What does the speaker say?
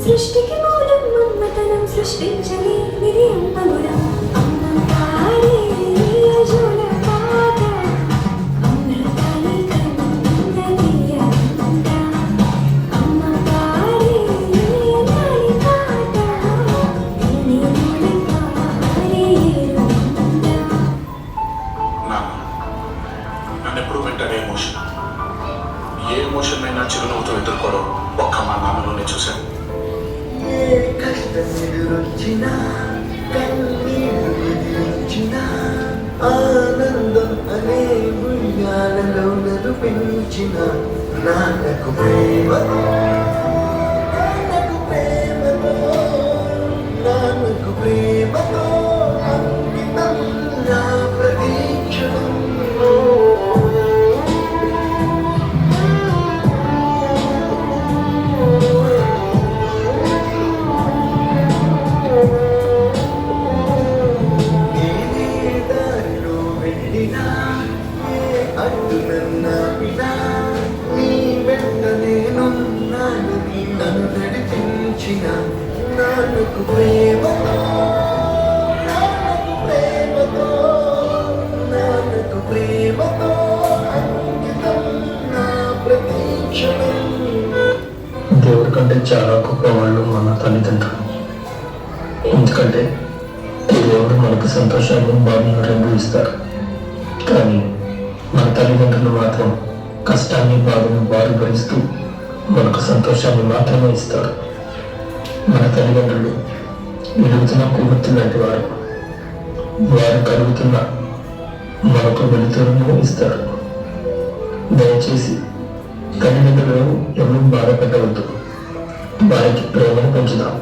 సృష్టికి మూలం మన్మతనం సృష్టించని విరియంబగురా అమ్మ పాడే అజుల పాట అమృతాని కన్నదియ అమ్మ పాడే అనాలి పాట నీ మూలం పాడే నన్ను ఎప్పుడు వెంటనే ఏ ఎమోషన్ అయినా చిరునవ్వుతో ఎదుర్కోవడం ఒక్క మా నాన్నలోనే చూశాను. కష్టం ఎదురొచ్చినా కన్నీరు ఎదిరించినా ఆనందం అనే ఉయ్యాలలో నన్ను పెంచిన నాన్నకు ప్రేమతో నాన్నకు ప్రేమతో అంకితం నా ప్రతీక్షణం. నాన్నకు ప్రేమతో నాన్నకు ప్రేమతో నాన్నకు ప్రేమతో అంకితం నా ప్రతీక్షణం. దేవుడి కంటే చాలా గొప్పవాళ్ళు మన తల్లిదండ్రులు. ఎందుకంటే దేవుడు మనకు సంతోషాన్ని బాధను రెండు ఇస్తారు. కానీ మన తల్లిదండ్రులు మాత్రం కష్టాన్ని బాధను వారు భరిస్తూ మనకు సంతోషాన్ని మాత్రమే ఇస్తారు. మన తల్లిదండ్రులు వెలుగుతున్న కొవ్వొత్తి లాంటి వారు. వారు కలుగుతున్న మనకు వెలుతురును ఇస్తారు. దయచేసి తల్లిదండ్రులను ఎవరూ బాధపెట్టవద్దు. వారికి ప్రేమను పెంచుదాం.